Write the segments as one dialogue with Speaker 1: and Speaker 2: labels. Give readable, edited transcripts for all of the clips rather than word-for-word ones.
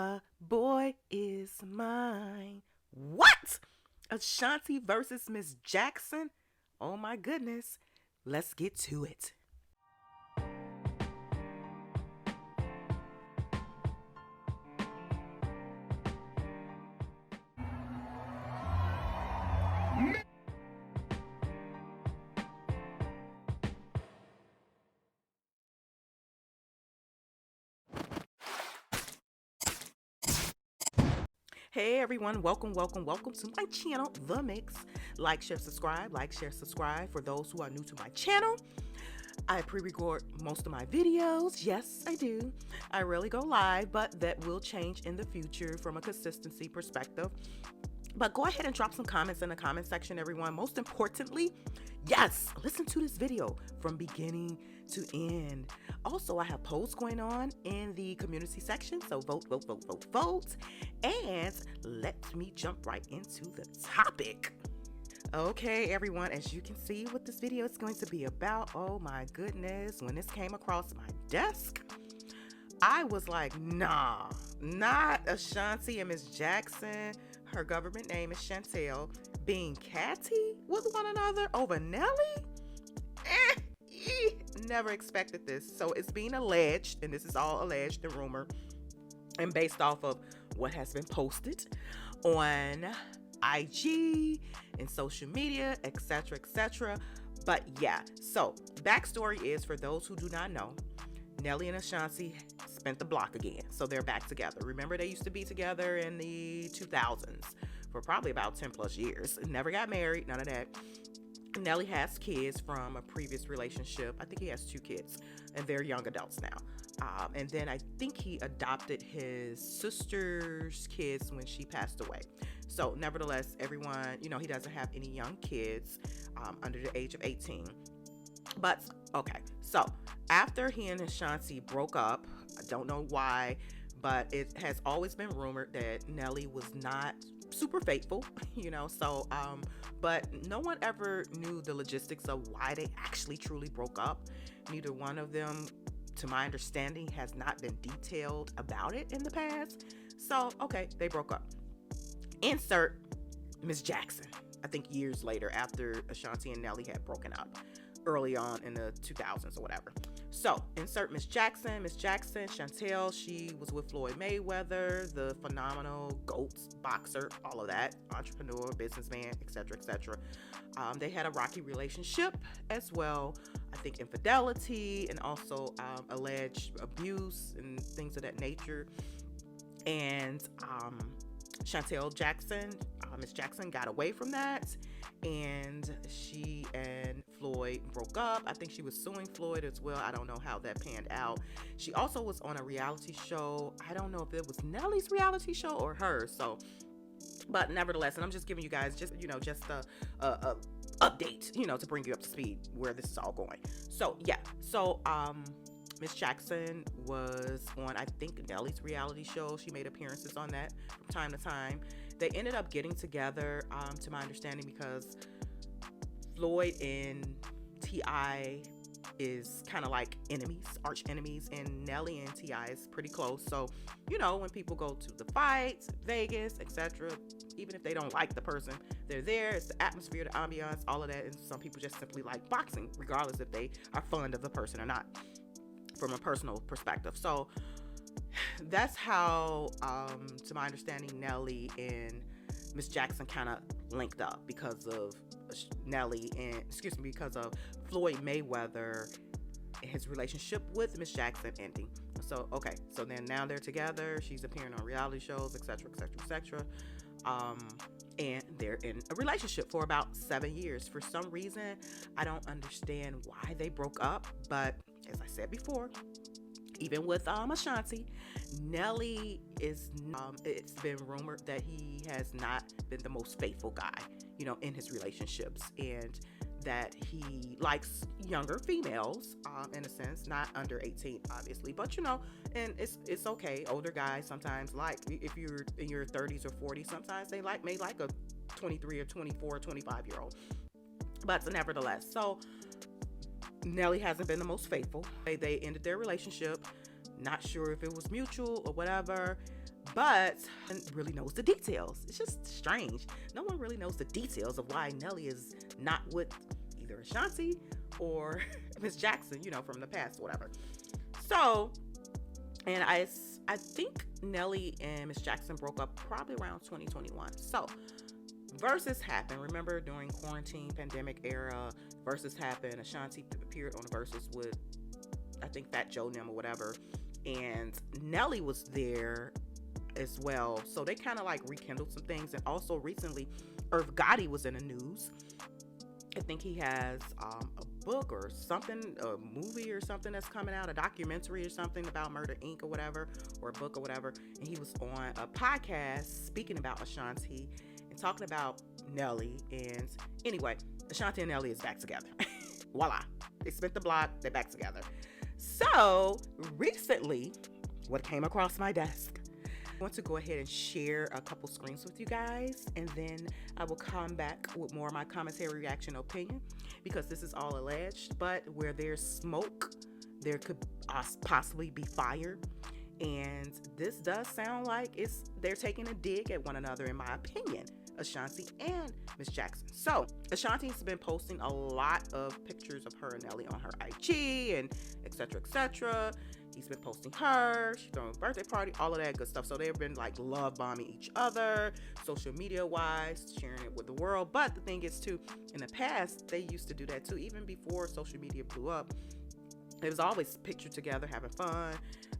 Speaker 1: A boy is mine. What? Ashanti versus Miss Jackson? Oh my goodness. Let's get to it. Hey everyone, welcome to my channel, The Mix. Like, share, subscribe, for those who are new to my channel. I pre-record most of my videos. Yes, I do. I rarely go live, but that will change in the future from a consistency perspective. But go ahead and drop some comments in the comment section, everyone. Most importantly, yes, listen to this video from beginning to end. Also, I have polls going on in the community section, so vote. And let me jump right into the topic. Okay, everyone, as you can see what this video is going to be about, oh my goodness, when this came across my desk, I was like, nah, not Ashanti and Miss Jackson. Her government name is Chantel, being catty with one another over Nelly? Never expected this. So it's being alleged, and this is all alleged and rumor, and based off of what has been posted on IG and social media, etc. But yeah, so backstory is, for those who do not know, Nelly and Ashanti spent the block again, so they're back together. Remember, they used to be together in the 2000s for probably about 10 plus years. Never got married, none of that. Nelly has kids from a previous relationship. I think he has 2 kids, and they're young adults now. And then I think he adopted his sister's kids when she passed away. So nevertheless, everyone, he doesn't have any young kids under the age of 18. But okay, so after he and Ashanti broke up, I don't know why, but it has always been rumored that Nelly was not super faithful, but no one ever knew the logistics of why they actually truly broke up. Neither one of them, to my understanding, has not been detailed about it in the past. So, okay, they broke up. Insert Miss Jackson, I think years later, after Ashanti and Nelly had broken up early on in the 2000s or whatever. So insert Miss Jackson. Miss Jackson, Chantel, she was with Floyd Mayweather, the phenomenal GOAT boxer, all of that, entrepreneur, businessman, etc. They had a rocky relationship as well. I think infidelity and also alleged abuse and things of that nature. And Chantel Jackson, Miss Jackson, got away from that, and she and Floyd broke up. I think she was suing Floyd as well. I don't know how that panned out. She also was on a reality show. I don't know if it was Nelly's reality show or hers. So, but nevertheless, and I'm just giving you guys just a update, to bring you up to speed where this is all going. So yeah, Miss Jackson was on, I think, Nelly's reality show. She made appearances on that from time to time. They ended up getting together, to my understanding, because Floyd and T.I. is kind of like enemies, arch enemies, and Nelly and T.I. is pretty close. So, when people go to the fights, Vegas, etc., even if they don't like the person, they're there. It's the atmosphere, the ambiance, all of that. And some people just simply like boxing, regardless if they are fond of the person or not, from a personal perspective. So that's how, to my understanding, Nelly and Miss Jackson kind of linked up because of because of Floyd Mayweather and his relationship with Miss Jackson ending. So okay, so then now they're together. She's appearing on reality shows, etc. And they're in a relationship for about 7 years. For some reason, I don't understand why they broke up, but as I said before, even with Ashanti, Nelly is, it's been rumored that he has not been the most faithful guy, in his relationships, and that he likes younger females, in a sense, not under 18, obviously, but and it's okay. Older guys sometimes, like, if you're in your 30s or 40s, sometimes they may like a 23 or 24 or 25-year-old. But nevertheless, so Nelly hasn't been the most faithful. They ended their relationship. Not sure if it was mutual or whatever, but no one really knows the details. It's just strange. No one really knows the details of why Nelly is not with either Ashanti or Miss Jackson, you know, from the past or whatever. So, and I think Nelly and Miss Jackson broke up probably around 2021. So, Versus happened. Remember during quarantine pandemic era, Versus happened. Ashanti appeared on the Versus with, I think, Fat Joe Nim or whatever, and Nelly was there as well. So they kind of like rekindled some things. And also recently, Irv Gotti was in the news. I think he has a book or something, a movie or something that's coming out, a documentary or something about Murder Inc. or whatever, or a book or whatever. And he was on a podcast speaking about Ashanti and talking about Nelly. And anyway, Ashanti and Nelly is back together. Voila. They spent the block, they're back together. So recently, what came across my desk, I want to go ahead and share a couple screens with you guys, and then I will come back with more of my commentary, reaction, opinion, because this is all alleged. But where there's smoke, there could possibly be fire, and this does sound like they're taking a dig at one another, in my opinion, Ashanti and Miss Jackson. So Ashanti's been posting a lot of pictures of her and Nelly on her IG and etc. etc. He's been posting her, she's throwing a birthday party, all of that good stuff. So they've been like love bombing each other, social media wise, sharing it with the world. But the thing is too, in the past, they used to do that too. Even before social media blew up, it was always pictured together, having fun,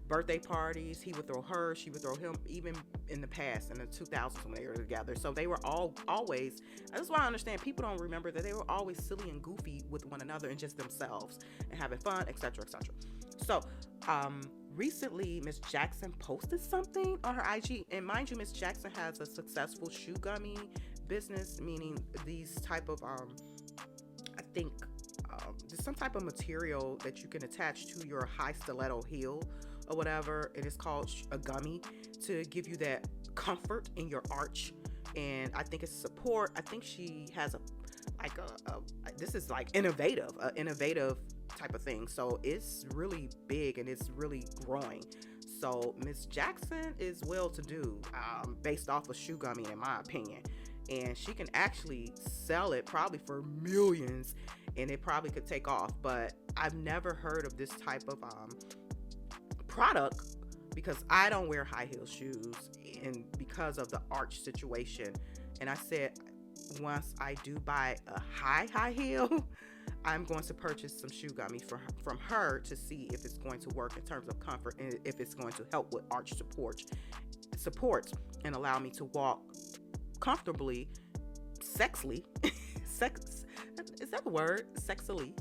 Speaker 1: birthday parties. He would throw her, she would throw him, even in the past, in the 2000s when they were together. So they were always, that's why I understand people don't remember that they were always silly and goofy with one another and just themselves and having fun, etc., etc. So, recently, Miss Jackson posted something on her IG, and mind you, Miss Jackson has a successful shoe gummy business, meaning these type of, I think, there's some type of material that you can attach to your high stiletto heel or whatever. It is called a gummy to give you that comfort in your arch, and I think it's support. I think she has this is like innovative type of thing. So it's really big and it's really growing. So Miss Jackson is well to do, based off of shoe gummy, in my opinion, and she can actually sell it probably for millions, and it probably could take off. But I've never heard of this type of product, because I don't wear high heel shoes, and because of the arch situation. And I said, once I do buy a high heel, I'm going to purchase some shoe gummy from her to see if it's going to work in terms of comfort, and if it's going to help with arch support and allow me to walk comfortably, sexily, is that a word? Sexily,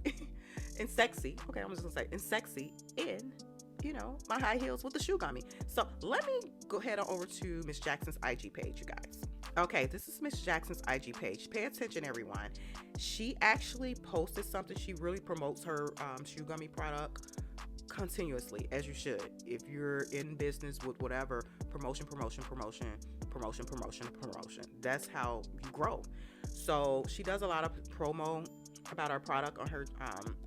Speaker 1: and sexy. Okay, I'm just gonna say, and sexy in, you know, my high heels with the shoe gummy. So let me go head on over to Miss Jackson's IG page, you guys. Okay, this is Miss Jackson's IG page. Pay attention, everyone. She actually posted something. She really promotes her shoe gummy product continuously, as you should. If you're in business with whatever, promotion. That's how you grow. So she does a lot of promo about our product on her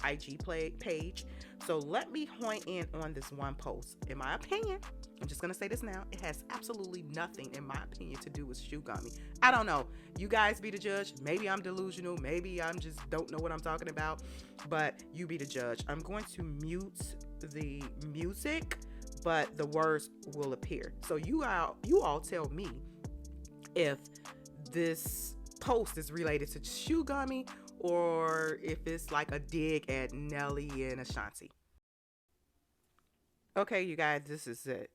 Speaker 1: IG page. So let me hone in on this one post. In my opinion, I'm just gonna say this now, it has absolutely nothing, in my opinion, to do with shoe gummy. I don't know. You guys be the judge. Maybe I'm delusional. Maybe I'm just don't know what I'm talking about. But you be the judge. I'm going to mute the music, but the words will appear. So you all tell me if this post is related to shoe gummy, or if it's like a dig at Nelly and Ashanti. Okay, you guys, this is it.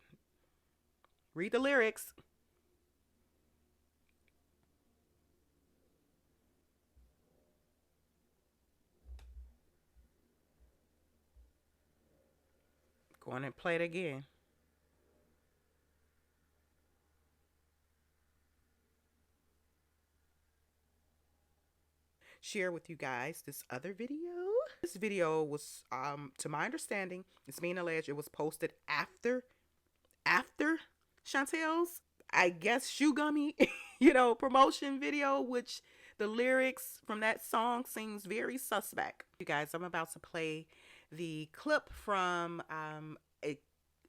Speaker 1: Read the lyrics. Go on and play it again. Share with you guys this other video. This video was, to my understanding, it's being alleged, it was posted after Chantel's, I guess, shoe gummy, promotion video, which the lyrics from that song seems very suspect. You guys, I'm about to play the clip from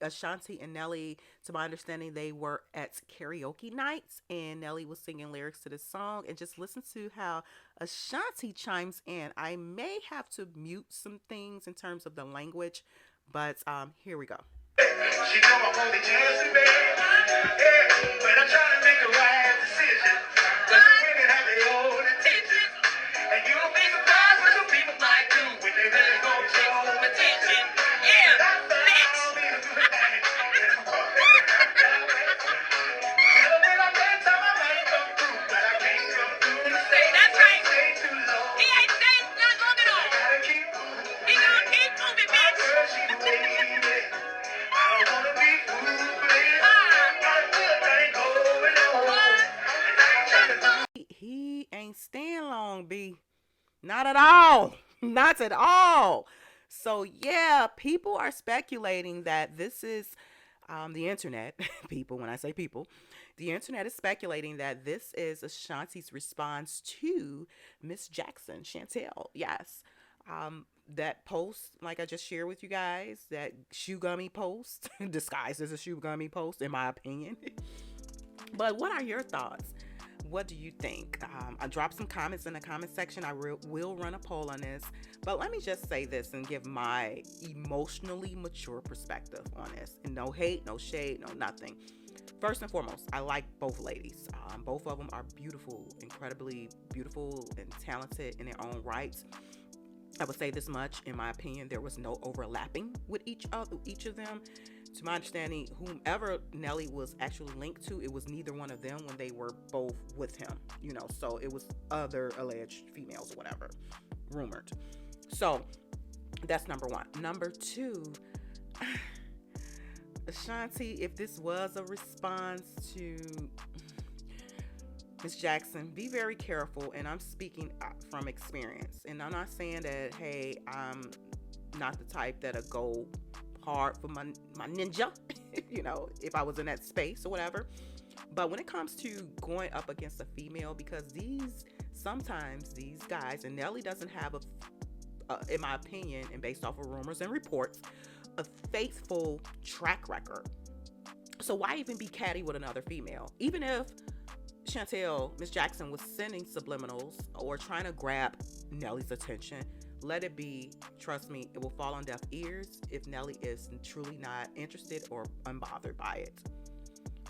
Speaker 1: Ashanti and Nelly, to my understanding, they were at karaoke nights, and Nelly was singing lyrics to this song. And just listen to how Ashanti chimes in. I may have to mute some things in terms of the language, but here we go. She know I'm only dancing, baby. Yeah, but I'm trying to make a right decision. But the women have their own intentions. And you'll be surprised what some people might do when they really go show attention. Yeah, bitch. That's right. He ain't staying not long at all. He gonna keep moving, bitch. He ain't staying long, B. Not at all. Not at all. So yeah, people are speculating that this is the internet. People, when I say people, the internet is speculating that this is Ashanti's response to Miss Jackson, Chantel. Yes. That post, like I just shared with you guys, that shoe gummy post, disguised as a shoe gummy post, in my opinion. But what are your thoughts? What do you think? I dropped some comments in the comment section. I will run a poll on this. But let me just say this and give my emotionally mature perspective on this. And no hate, no shade, no nothing. First and foremost, I like both ladies. Both of them are beautiful, incredibly beautiful and talented in their own rights. I would say this much, in my opinion, there was no overlapping with each of them. To my understanding, whomever Nelly was actually linked to, it was neither one of them when they were both with him, so it was other alleged females or whatever, rumored. So that's number one. Number two, Ashanti, if this was a response to Miss Jackson, be very careful, and I'm speaking from experience, and I'm not saying that, hey, I'm not the type that'll go hard for my ninja, if I was in that space or whatever. But when it comes to going up against a female, because sometimes these guys, and Nelly doesn't have in my opinion, and based off of rumors and reports, a faithful track record. So why even be catty with another female? Even if Chantel, Miss Jackson, was sending subliminals or trying to grab Nelly's attention, let it be. Trust me, it will fall on deaf ears if Nelly is truly not interested or unbothered by it.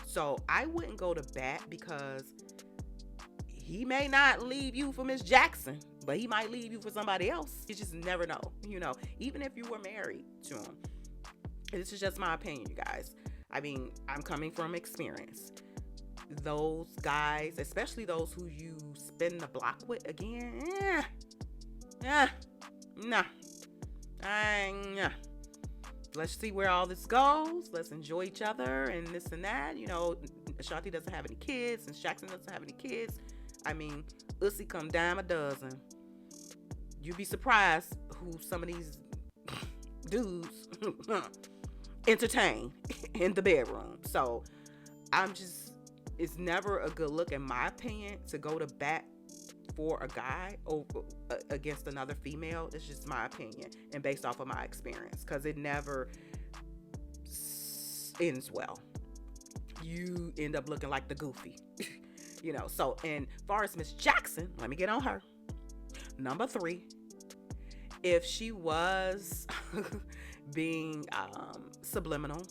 Speaker 1: So I wouldn't go to bat, because he may not leave you for Miss Jackson, but he might leave you for somebody else. You just never know, even if you were married to him. This is just my opinion, you guys. I mean, I'm coming from experience. Those guys, especially those who you spin the block with again, nah. Let's see where all this goes. Let's enjoy each other and this and that. Ashanti doesn't have any kids, and Jackson doesn't have any kids. I mean, Ussy come dime a dozen. You'd be surprised who some of these dudes entertain in the bedroom. So it's never a good look, in my opinion, to go to bat for a guy over against another female. It's just my opinion, and based off of my experience, because it never ends well. You end up looking like the goofy. So, and far as Miss Jackson, let me get on her. Number 3, if she was being subliminal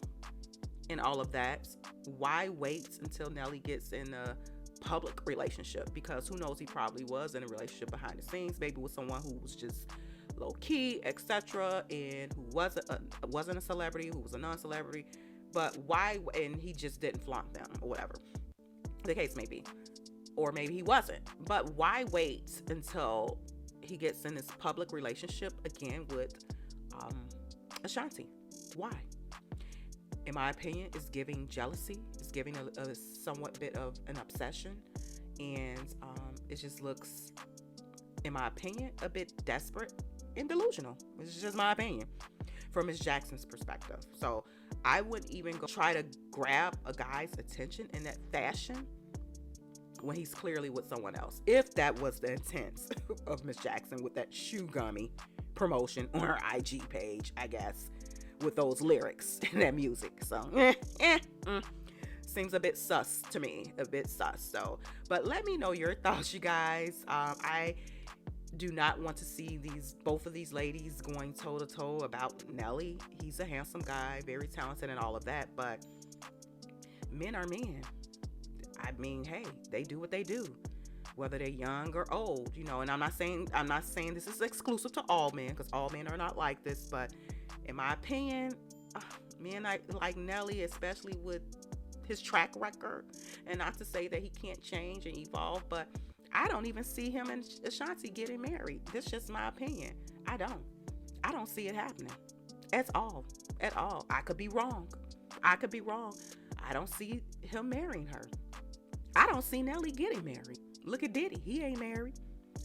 Speaker 1: and all of that, why wait until Nelly gets in a public relationship? Because who knows, he probably was in a relationship behind the scenes, maybe with someone who was just low key, etc., and who wasn't a celebrity, who was a non-celebrity. But why? And he just didn't flaunt them, or whatever the case may be, or maybe he wasn't. But why wait until he gets in this public relationship again with Ashanti? Why? In my opinion, it's giving jealousy. It's giving a somewhat bit of an obsession, and it just looks, in my opinion, a bit desperate and delusional. It's just my opinion from Miss Jackson's perspective. So I wouldn't even go try to grab a guy's attention in that fashion when he's clearly with someone else, if that was the intent of Miss Jackson with that shoe gummy promotion on her IG page, I guess. with those lyrics and that music. So, seems a bit sus to me, a bit sus. So, but let me know your thoughts, you guys. I do not want to see both of these ladies going toe to toe about Nelly. He's a handsome guy, very talented and all of that, but men are men. I mean, hey, they do what they do, whether they're young or old, and I'm not saying this is exclusive to all men, because all men are not like this, but in my opinion, men like Nelly, especially with his track record, and not to say that he can't change and evolve, but I don't even see him and Ashanti getting married. This is just my opinion. I don't see it happening at all. I could be wrong. I don't see him marrying her. I don't see Nelly getting married. Look at Diddy. He ain't married.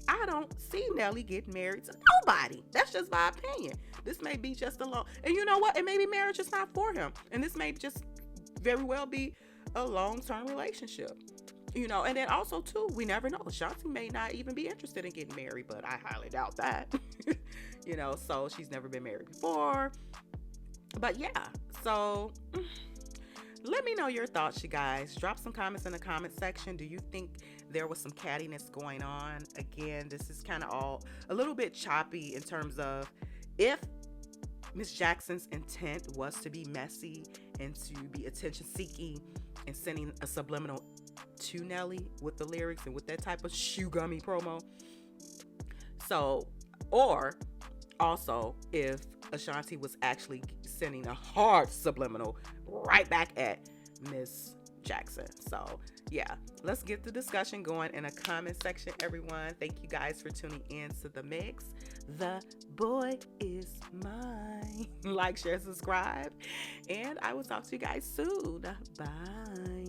Speaker 1: I don't see Nelly getting married to nobody. That's just my opinion. This may be just a long, and you know what? It may be marriage is not for him. And this may just very well be a long-term relationship. And then also too, we never know. Ashanti may not even be interested in getting married, but I highly doubt that. So she's never been married before. But yeah, so let me know your thoughts, you guys. Drop some comments in the comment section. Do you think there was some cattiness going on? Again, this is kind of all a little bit choppy in terms of if Miss Jackson's intent was to be messy and to be attention-seeking and sending a subliminal to Nelly with the lyrics and with that type of shoe gummy promo. So, or also if Ashanti was actually sending a hard subliminal right back at Miss Jackson. So yeah, let's get the discussion going in a comment section, everyone. Thank you guys for tuning in to The Mix. The boy is mine. Like, share, subscribe, and I will talk to you guys soon. Bye.